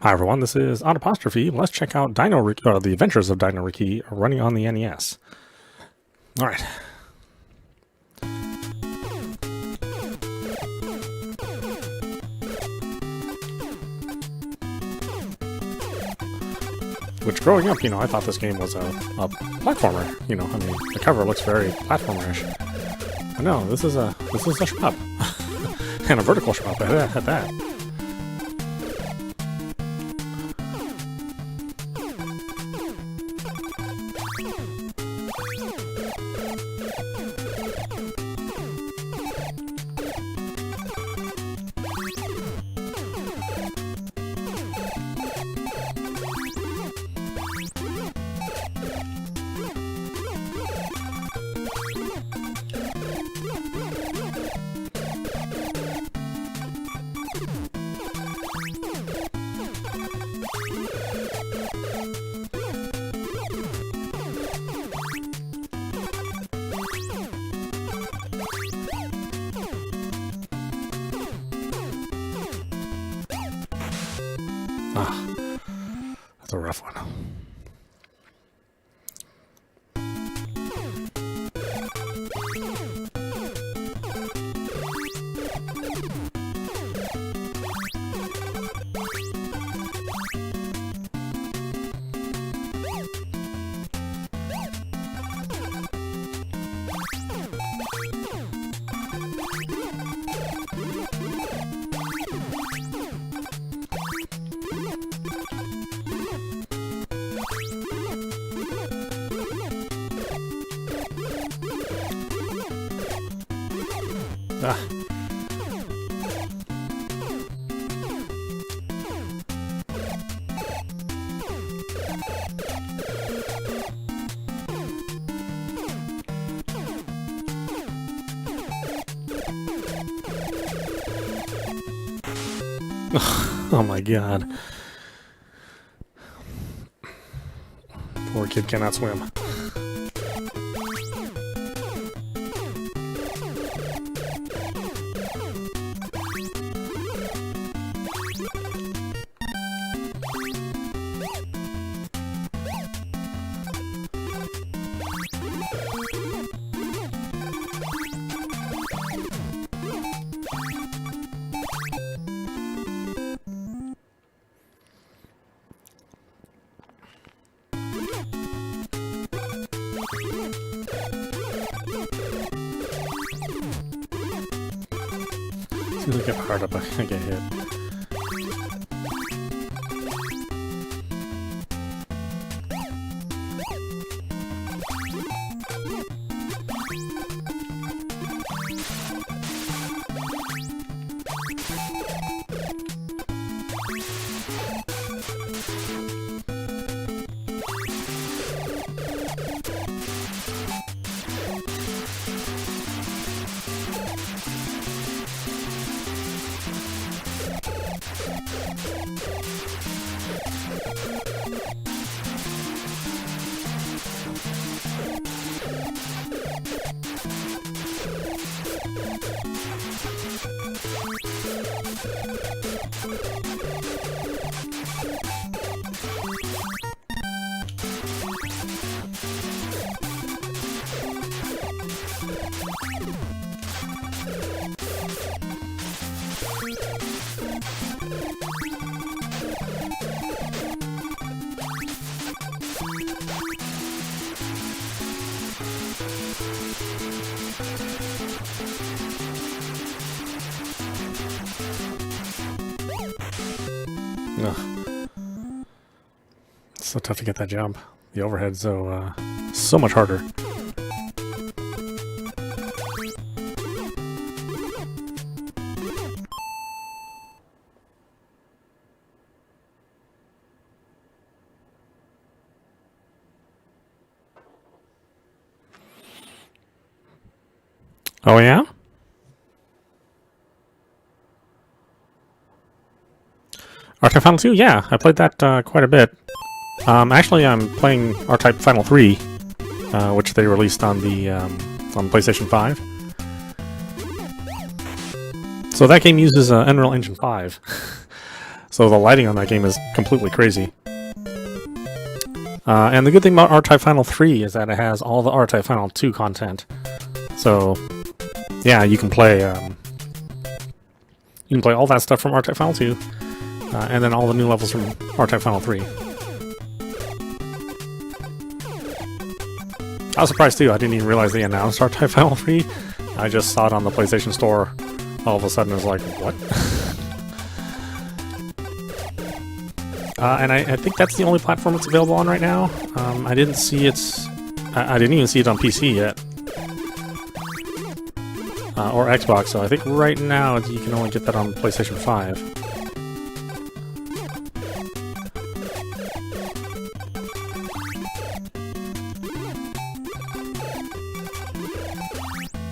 Hi everyone, this is audap. Let's check out The Adventures of Dino Riki running on the NES. Alright. Which, growing up, I thought this game was a platformer. I mean, the cover looks very platformer-ish. But no, this is a shmup. And a vertical shmup at that. That's a rough one. Oh my god. Poor kid cannot swim. As soon as I get hard up, I get hit. Ugh. It's so tough to get that jump. The overhead's so much harder. Oh yeah? R-Type Final 2? Yeah, I played that quite a bit. Actually, I'm playing R-Type Final 3, which they released on the PlayStation 5. So that game uses Unreal Engine 5. So the lighting on that game is completely crazy. And the good thing about R-Type Final 3 is that it has all the R-Type Final 2 content. So, yeah, you can play all that stuff from R-Type Final 2, and then all the new levels from R-Type Final 3. I was surprised too. I didn't even realize they announced R-Type Final 3. I just saw it on the PlayStation Store. All of a sudden, I was like, what? And I think that's the only platform it's available on right now. I didn't see it. I didn't even see it on PC yet, or Xbox. So I think right now you can only get that on PlayStation 5.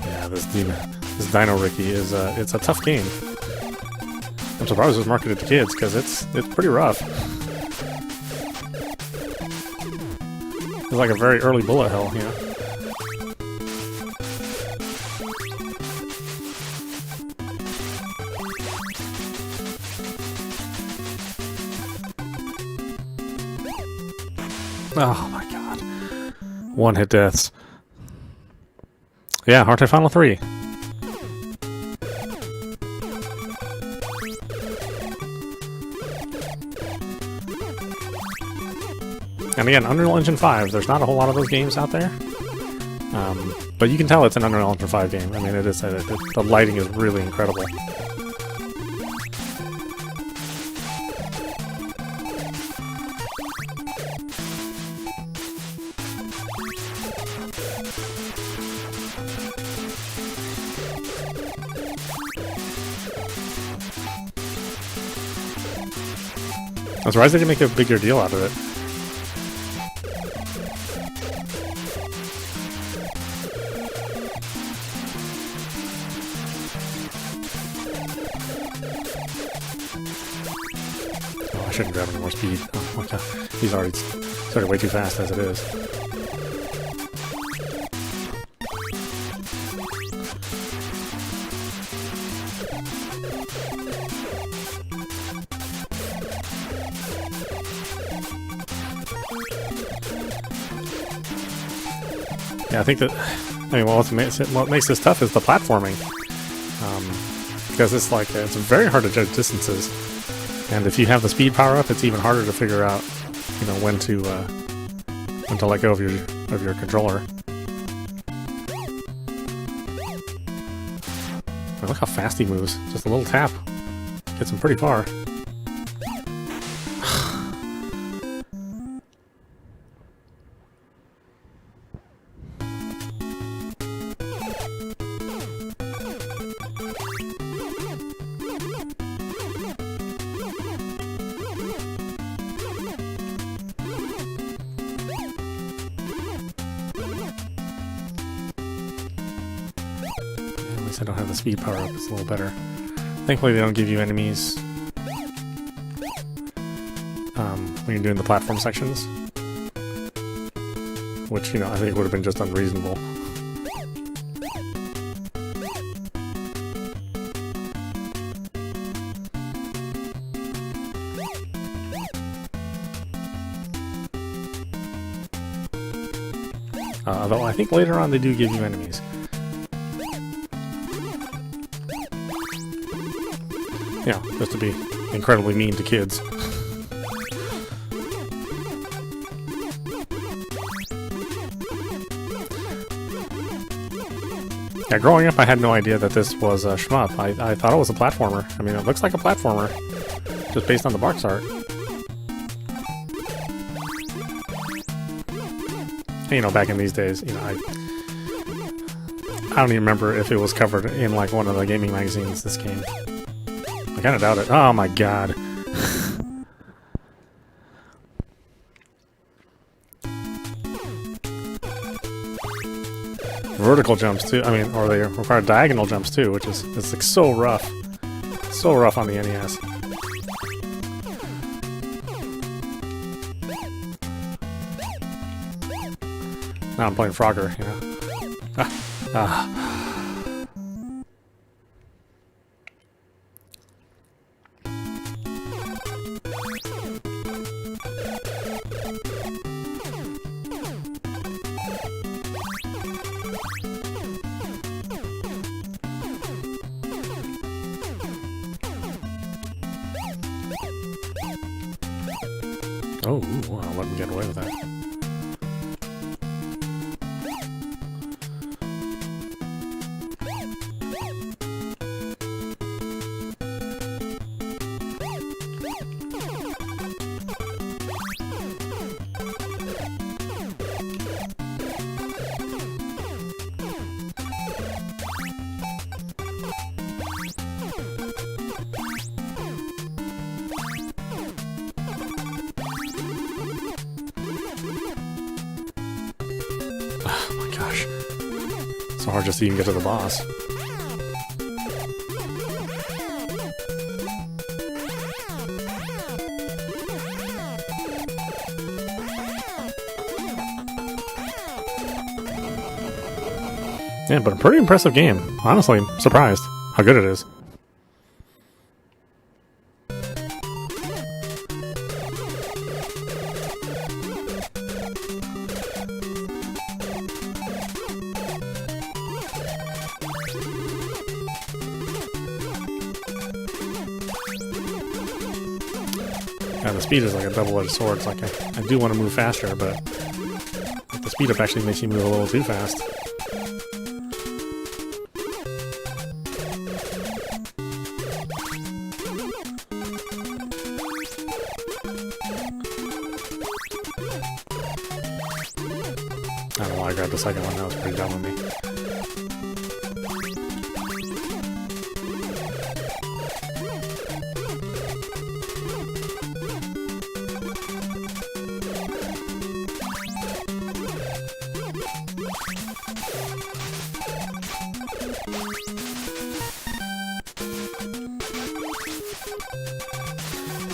Yeah, this Dino Riki is it's a tough game. I'm surprised it was marketed to kids because it's pretty rough. It's like a very early bullet hell, you know. Oh my god. One-hit deaths. Yeah, R-Type Final 3. And again, Unreal Engine 5, there's not a whole lot of those games out there. But you can tell it's an Unreal Engine 5 game. I mean, the lighting is really incredible. I'm surprised they didn't make a bigger deal out of it. Oh, I shouldn't grab any more speed. Oh my god. He's already started way too fast as it is. Yeah, I think that, I mean, what makes this tough is the platforming. Because it's very hard to judge distances. And if you have the speed power up, it's even harder to figure out, you know, when to let go of your controller. Oh, look how fast he moves. Just a little tap gets him pretty far. I don't have the speed power up, it's a little better. Thankfully they don't give you enemies when you're doing the platform sections. Which, you know, I think would have been just unreasonable. Although I think later on they do give you enemies. Yeah, just to be incredibly mean to kids. Yeah, growing up I had no idea that this was a shmup. I thought it was a platformer. I mean, it looks like a platformer, just based on the box art. And, you know, back in these days, you know, I don't even remember if it was covered in like one of the gaming magazines, this game. I kind of doubt it. Oh my god. Vertical jumps too. I mean, or they require diagonal jumps too, which is it's like so rough. So rough on the NES. Now I'm playing Frogger, you know. Oh, ooh, I'll let him get away with that. So hard just to even get to the boss. Yeah, but a pretty impressive game. Honestly, I'm surprised how good it is. Yeah, the speed is like a double-edged sword. It's like I do want to move faster, but the speed up actually makes you move a little too fast. I don't know why I grabbed the second one. That was pretty dumb of me.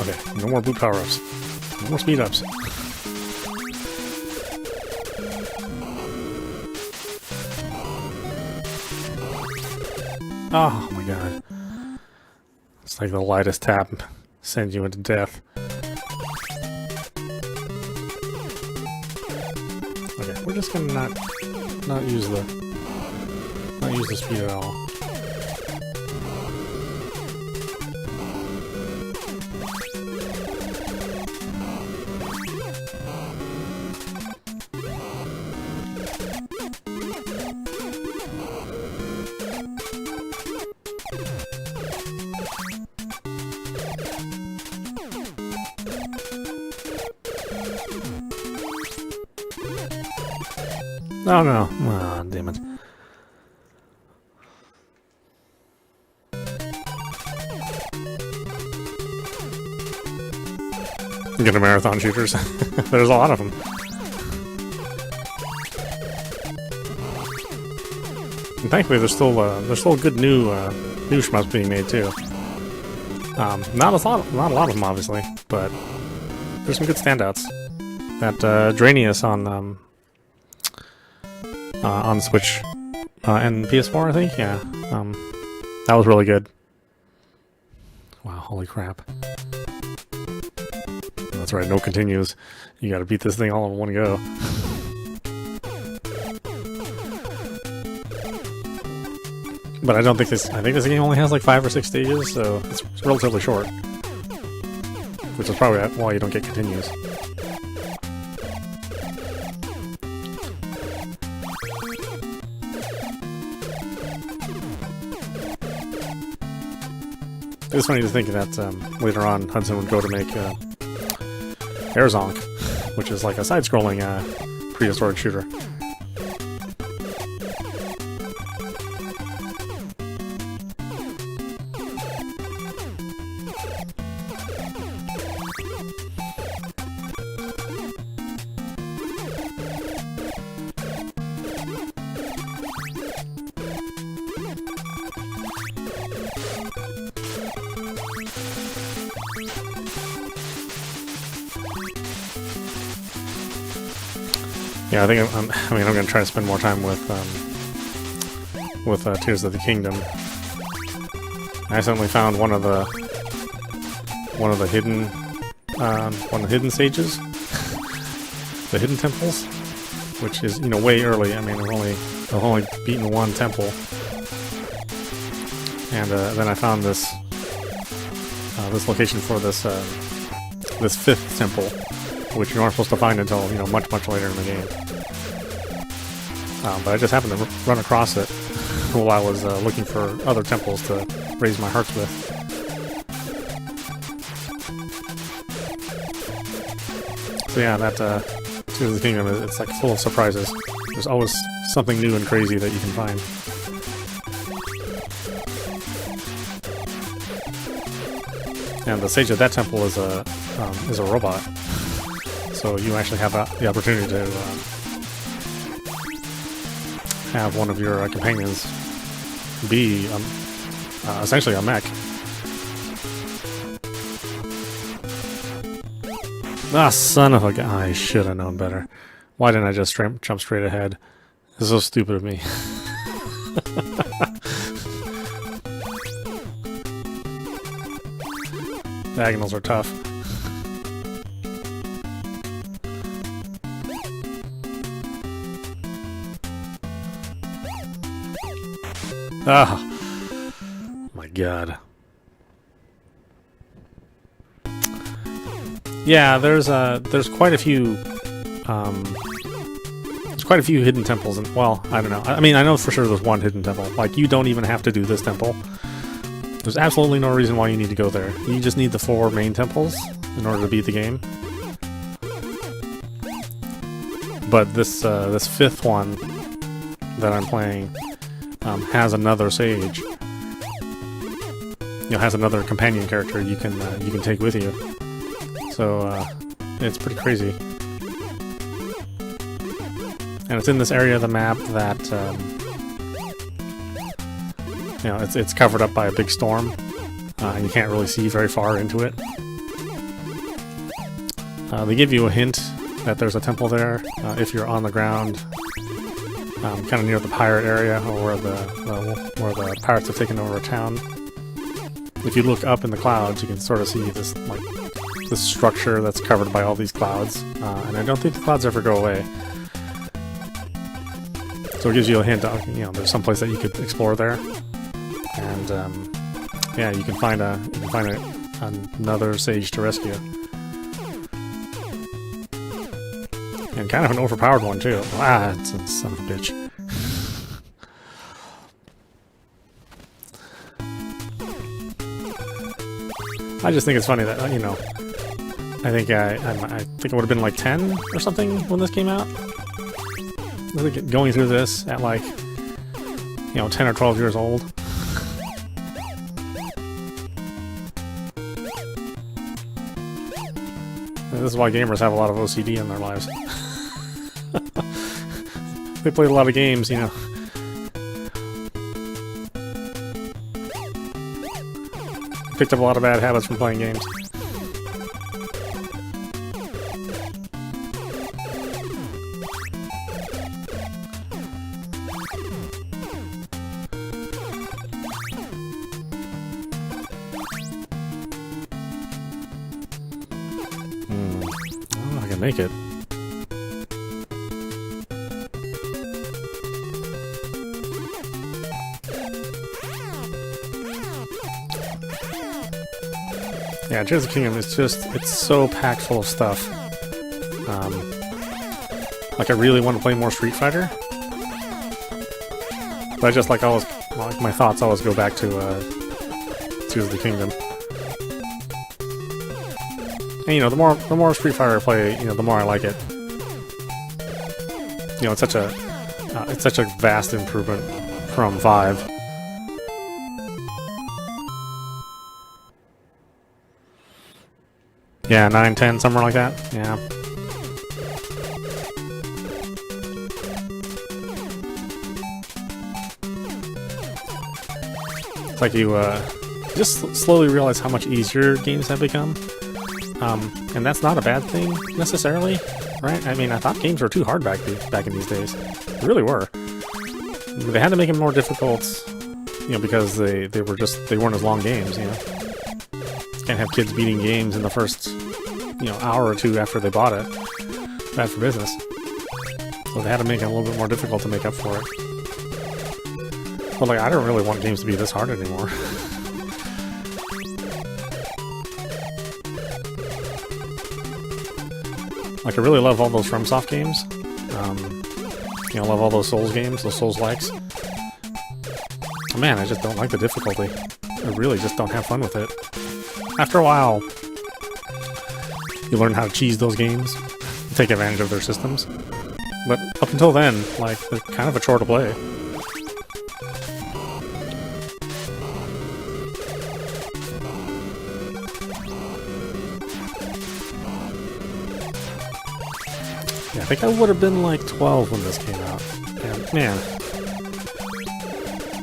Okay, no more boot power-ups. No more speed-ups. Oh my god. It's like the lightest tap sends you into death. Okay, we're just gonna not use the speed at all. Oh no. Ah, damn it. Get a marathon shooters. There's a lot of them. And thankfully, there's still good new shmups being made too. Not a lot of them, obviously, but there's some good standouts. That Dranius on Switch and PS4, I think. Yeah, that was really good. Wow, holy crap! That's right, no continues. You got to beat this thing all in one go. But I don't think this. I think this game only has like 5 or 6 stages, so it's relatively short. Which is probably why you don't get continues. It's funny to think that later on Hudson would go to make Airzonk, which is like a side-scrolling prehistoric shooter. Yeah, I think I'm going to try to spend more time with Tears of the Kingdom. I accidentally found one of the hidden stages, the hidden temples, which is way early. I mean, I've only beaten one temple, and then I found this location for this 5th temple. which you aren't supposed to find until, you know, much later in the game. But I just happened to run across it while I was looking for other temples to raise my hearts with. So yeah, that Tears of the Kingdom, it's like full of surprises. There's always something new and crazy that you can find. And the sage of that temple is a robot, so you actually have the opportunity to have one of your companions be essentially a mech. Ah, son of a gun! I should have known better. Why didn't I just jump straight ahead? This is so stupid of me. Diagonals are tough. Ah, my God. Yeah, there's quite a few hidden temples, and well, I don't know. I mean, I know for sure there's one hidden temple. Like, you don't even have to do this temple. There's absolutely no reason why you need to go there. You just need the 4 main temples in order to beat the game. But this 5th one that I'm playing has another sage. You know, has another companion character you can take with you. So it's pretty crazy. And it's in this area of the map that you know, it's covered up by a big storm, and you can't really see very far into it. They give you a hint that there's a temple there if you're on the ground, kind of near the pirate area, or where the pirates have taken over a town. If you look up in the clouds, you can sort of see this structure that's covered by all these clouds, and I don't think the clouds ever go away. So it gives you a hint, you know, there's some place that you could explore there. And yeah, you can find another sage to rescue, and kind of an overpowered one too. Ah, it's a son of a bitch. I just think it's funny that, you know, I think it would have been like 10 or something when this came out. I think going through this at like, you know, 10 or 12 years old. This is why gamers have a lot of OCD in their lives. They played a lot of games, you know. Picked up a lot of bad habits from playing games. Make it. Yeah, Tears of the Kingdom is just, it's so packed full of stuff. Like, I really want to play more Street Fighter. But I just, like my thoughts always go back to Tears of the Kingdom. And, you know, the more Street Fighter I play, you know, the more I like it. You know, it's such a vast improvement from 5. Yeah, 9, 10, somewhere like that. Yeah. It's like you just slowly realize how much easier games have become. And that's not a bad thing, necessarily, right? I mean, I thought games were too hard back in these days. They really were. They had to make them more difficult, you know, because they weren't as long games, you know? Can't have kids beating games in the first, you know, hour or two after they bought it. Bad for business. So they had to make it a little bit more difficult to make up for it. But, like, I don't really want games to be this hard anymore. Like, I really love all those FromSoft games. You know, I love all those Souls games, those Souls-likes. Man, I just don't like the difficulty. I really just don't have fun with it. After a while, you learn how to cheese those games, take advantage of their systems. But up until then, like, they're kind of a chore to play. Yeah, I think I would have been like 12 when this came out. And man,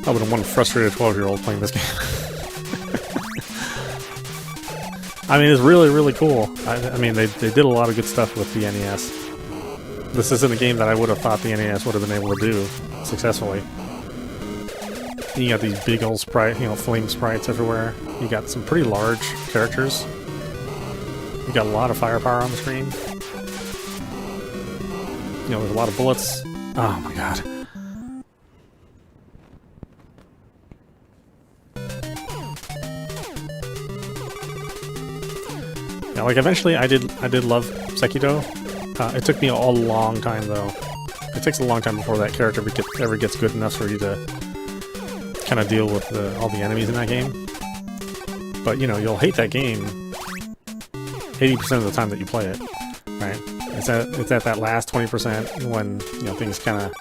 I would have one frustrated 12-year-old playing this game. I mean, it's really, really cool. I mean, they did a lot of good stuff with the NES. This isn't a game that I would have thought the NES would have been able to do successfully. You got these big old sprite, you know, flame sprites everywhere. You got some pretty large characters. You got a lot of firepower on the screen. You know, there's a lot of bullets. Oh my god. Yeah, like eventually I did love Sekiro. It took me a long time though. It takes a long time before that character ever gets good enough for you to kind of deal with all the enemies in that game. But you know, you'll hate that game 80% of the time that you play it, right? It's at that last 20% when, you know, things kind of,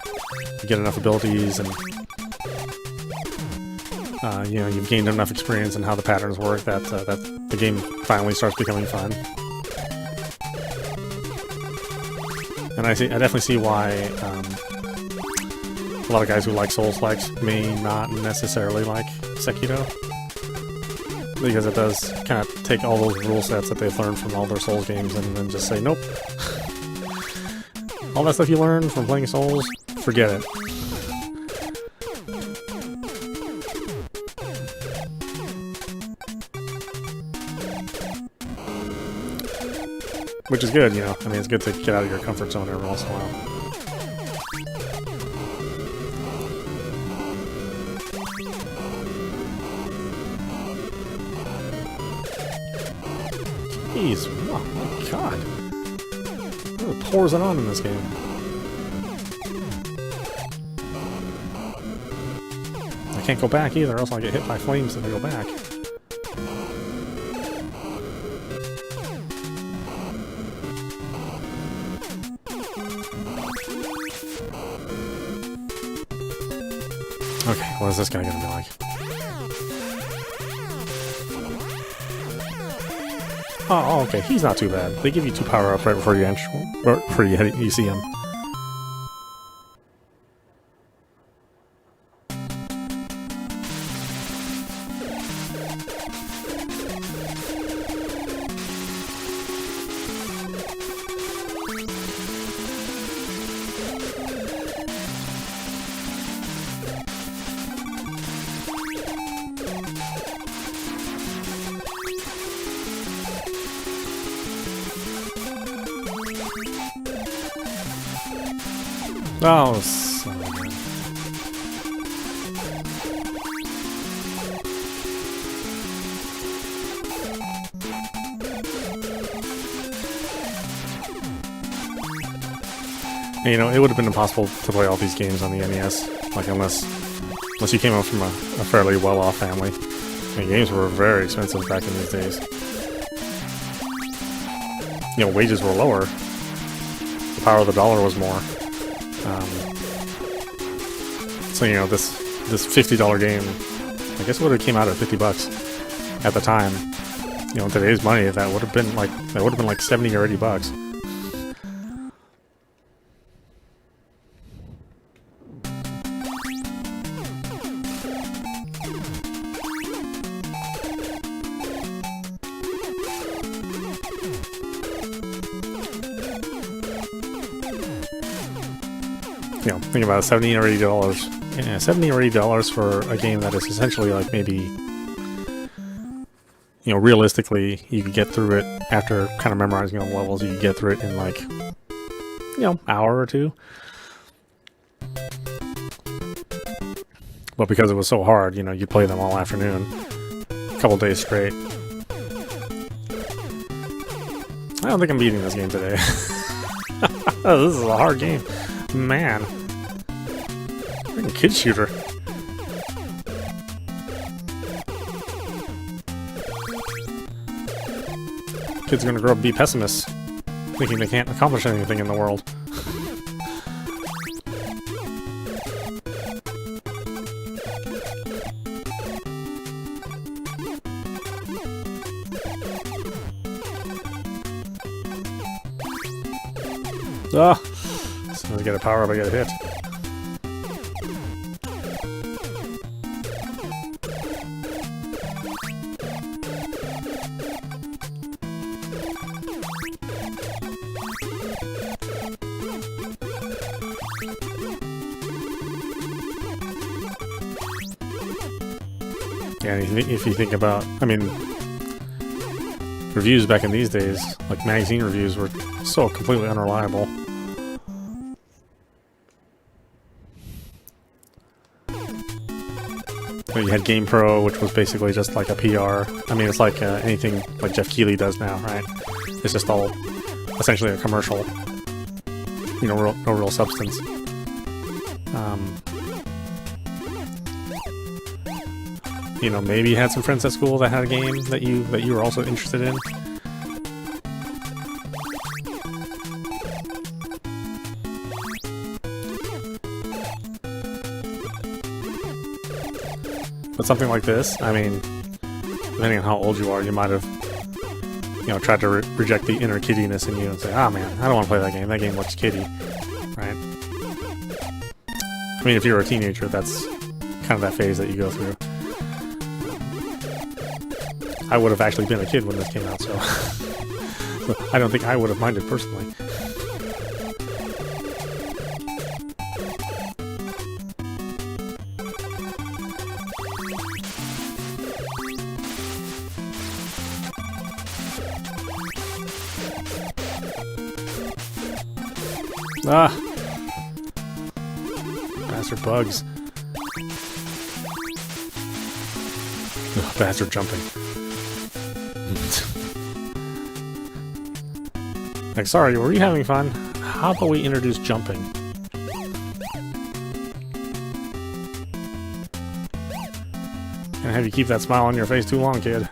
you get enough abilities and you know, you've gained enough experience in how the patterns work that the game finally starts becoming fun. And I definitely see why a lot of guys who like Souls-likes may not necessarily like Sekiro, because it does kind of take all those rule sets that they've learned from all their Souls games and then just say, nope. All that stuff you learned from playing Souls, forget it. Which is good, you know. I mean, it's good to get out of your comfort zone every once in a while. Jeez, oh my god. What pours it on in this game? I can't go back either, else I'll get hit by flames if I go back. Okay, what is this guy gonna be like? Oh, okay, he's not too bad. They give you 2 power-ups right before you you see him. Oh, son of a gun. And, you know, it would have been impossible to play all these games on the NES, like unless you came up from a fairly well-off family. I mean, games were very expensive back in these days. You know, wages were lower. The power of the dollar was more. So, you know, this $50 game, I guess it would have came out at $50 at the time. You know, in today's money, that would have been like 70 or $80. You know, think about it, $70 or $80. Yeah, $70 or $80 for a game that is essentially like maybe, you know, realistically, you could get through it after kind of memorizing all the levels. You could get through it in like, you know, hour or two. But because it was so hard, you know, you play them all afternoon, a couple days straight. I don't think I'm beating this game today. Oh, this is a hard game. Man. Freaking kid shooter. Kids are gonna grow up and be pessimists, thinking they can't accomplish anything in the world. Ah! As soon as I get a power up, I get a hit. Yeah, and if you think about, I mean, reviews back in these days, like magazine reviews, were so completely unreliable. So you had GamePro, which was basically just like a PR. I mean, it's like anything like Jeff Keighley does now, right? It's just all essentially a commercial. You know, no real substance. You know, maybe you had some friends at school that had a game that you were also interested in. But something like this, I mean, depending on how old you are, you might have, you know, tried to reject the inner kiddiness in you and say, "Ah, man, I don't want to play that game. That game looks kiddie," right? I mean, if you're a teenager, that's kind of that phase that you go through. I would have actually been a kid when this came out, so I don't think I would have minded personally. Ah! Bastard bugs. Ugh, bastard jumping. Like, sorry, were you having fun? How about we introduce jumping? Can't have you keep that smile on your face too long, kid.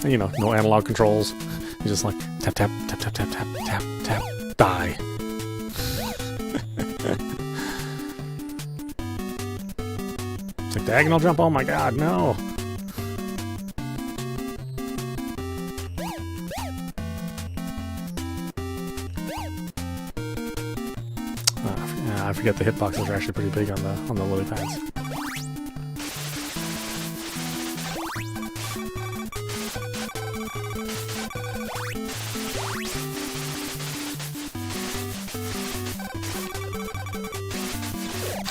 And, you know, no analog controls. You just like tap tap tap tap tap tap tap tap die. It's like diagonal jump. Oh my god, no! I forget the hitboxes are actually pretty big on the lily pads.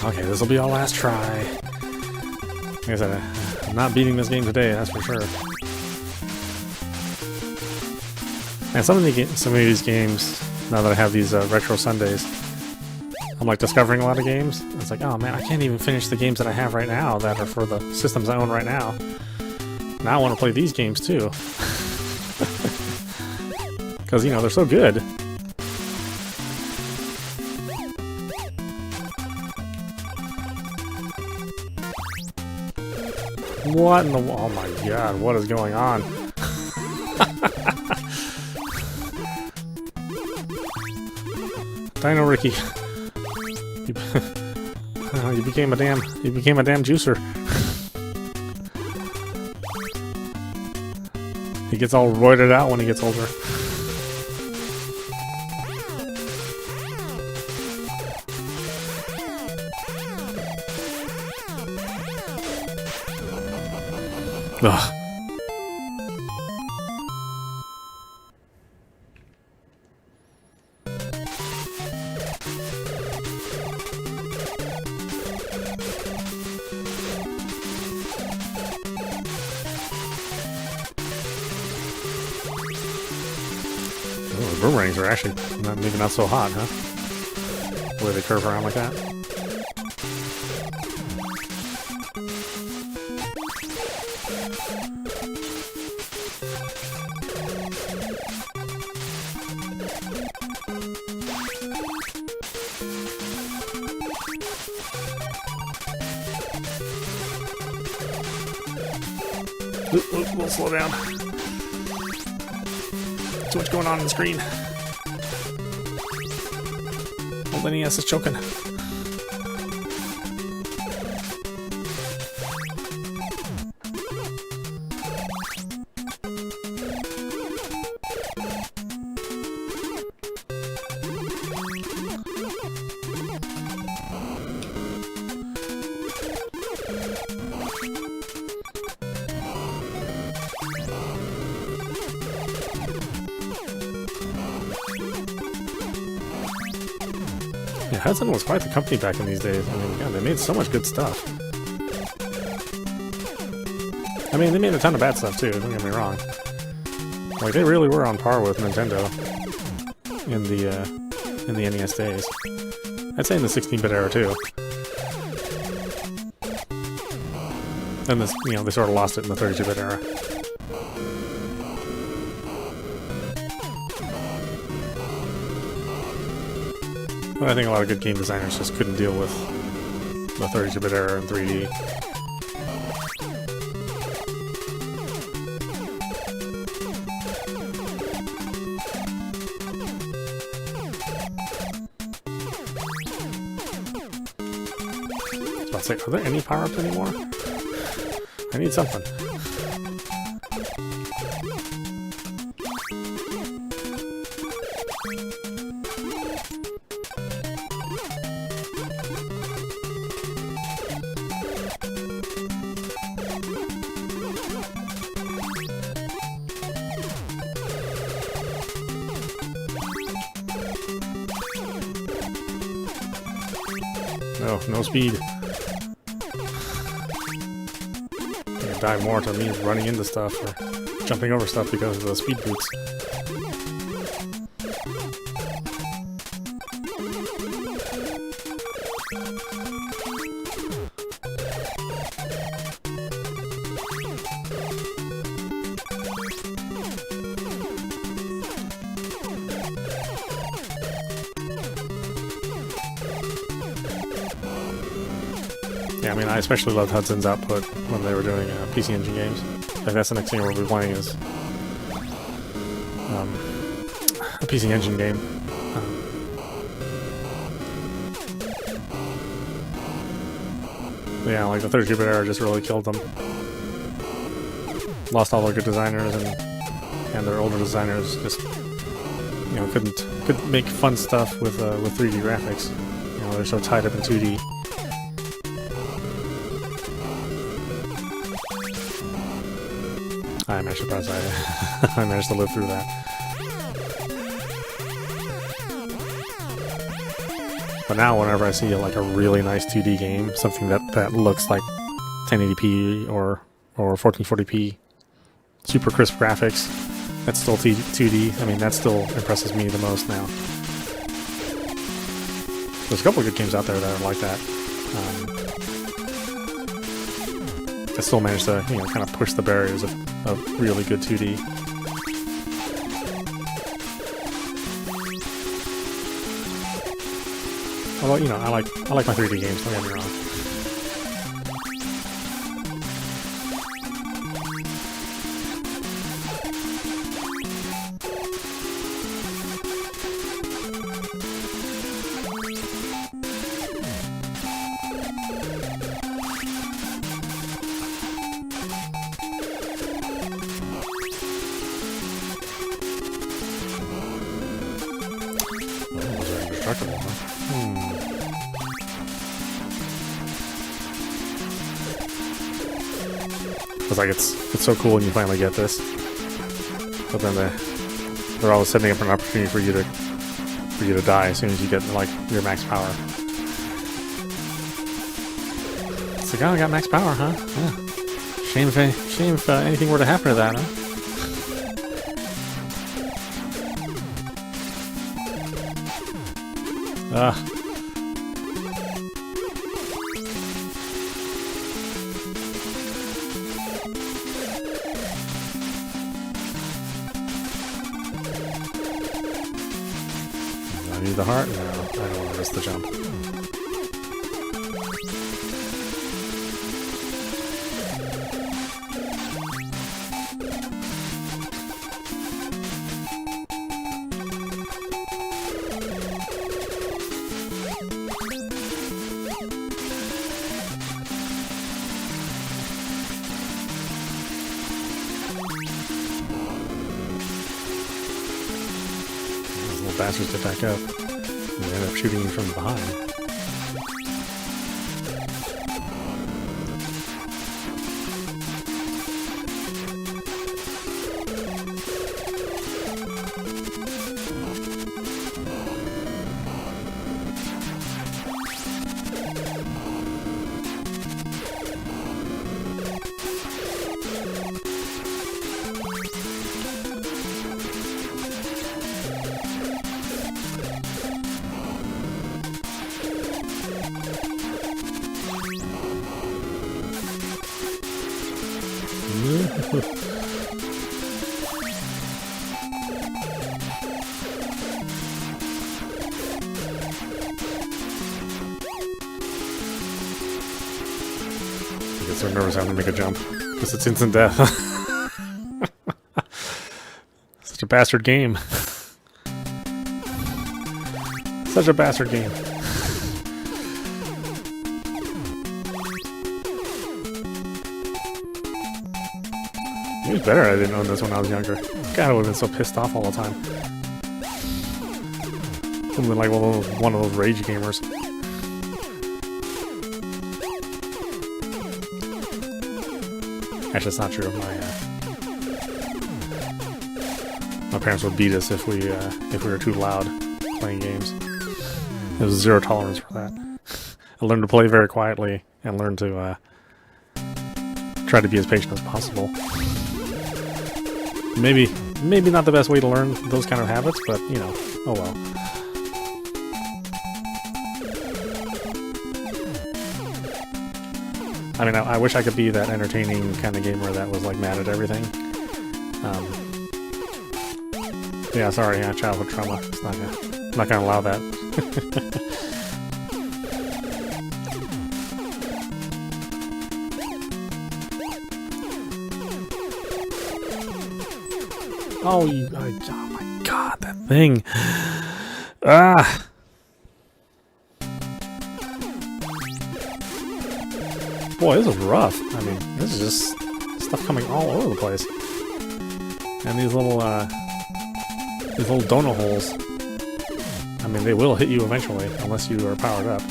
Okay, this will be our last try. Like I said, I'm not beating this game today, that's for sure. And some of these games, now that I have these retro Sundays, I'm like discovering a lot of games. It's like, oh man, I can't even finish the games that I have right now that are for the systems I own right now. Now I want to play these games too. Because, you know, they're so good. What in the... Oh my god, what is going on? Dino Riki. You became a damn juicer. He gets all roided out when he gets older. Ugh. Oh, the boomerangs are actually maybe not so hot, huh? The way they curve around like that. We'll slow down. Too much going on the screen. Old NES is choking. Yeah, Hudson was quite the company back in these days. I mean, God, they made so much good stuff. I mean, they made a ton of bad stuff too, don't get me wrong. Like, they really were on par with Nintendo in the NES days. I'd say in the 16-bit era too. And this, you know, they sort of lost it in the 32-bit era. But I think a lot of good game designers just couldn't deal with the 32-bit era in 3D. I was about to say, are there any power-ups anymore? I need something. No, no speed. I die more to me running into stuff or jumping over stuff because of the speed boots. Yeah, I mean, I especially loved Hudson's output when they were doing PC Engine games. Like, that's the next thing we'll be playing is a PC Engine game. Yeah, like the 32-bit era just really killed them. Lost all their good designers, and their older designers just, you know, couldn't make fun stuff with 3D graphics. You know, they're so tied up in 2D. I'm actually surprised I managed to live through that. But now whenever I see like a really nice 2D game, something that looks like 1080p or 1440p, super crisp graphics, that's still 2D, I mean, that still impresses me the most now. There's a couple of good games out there that are like that. I still managed to, you know, kind of push the barriers of really good 2D. Although, you know, I like my 3D games, don't get me wrong. Indestructible, huh? It's like it's so cool when you finally get this, but then they're always setting up an opportunity for you to die as soon as you get like your max power. It's like, oh, I got max power, huh? Yeah. Shame if anything were to happen to that, huh? I need the heart? No, I don't want to risk the jump. little bastards get back up. And they end up shooting you from behind. I get so nervous having to make a jump because it's instant death. Such a bastard game. Such a bastard game. It was better I didn't own this when I was younger. God, I would have been so pissed off all the time. Something like one of those rage gamers. Actually, it's not true. My parents would beat us if we were too loud playing games. There was zero tolerance for that. I learned to play very quietly and learned to try to be as patient as possible. Maybe not the best way to learn those kind of habits, but you know, oh well. I mean, I wish I could be that entertaining kind of gamer that was like mad at everything. Yeah, sorry, yeah, childhood trauma. It's not gonna allow that. Oh, oh my god, that thing. Ah. Boy, this is rough. I mean, this is just stuff coming all over the place. And these little donut holes. I mean, they will hit you eventually, unless you are powered up.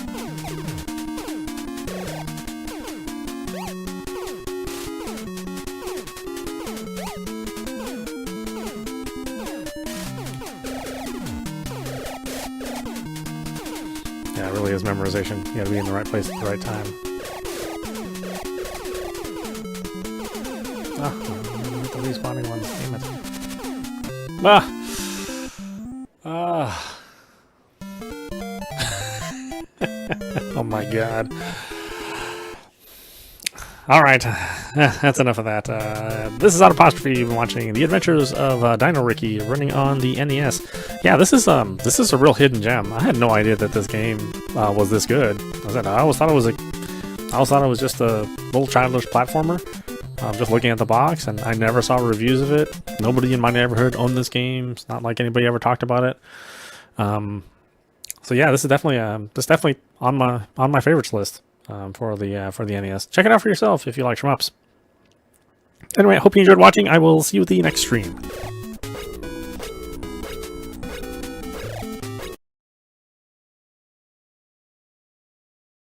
Yeah, it really is memorization. You gotta be in the right place at the right time. Ah, the respawning ones, damn it. Ah! Ah! Oh my god. Alright, that's enough of that. This is audap. You've been watching The Adventures of Dino Riki running on the NES. Yeah, this is a real hidden gem. I had no idea that this game was this good. I always thought it was just a little childish platformer. Just looking at the box, and I never saw reviews of it. Nobody in my neighborhood owned this game. It's not like anybody ever talked about it. So yeah, this is definitely on my favorites list for the NES. Check it out for yourself if you like shmups. Anyway, I hope you enjoyed watching. I will see you at the next stream.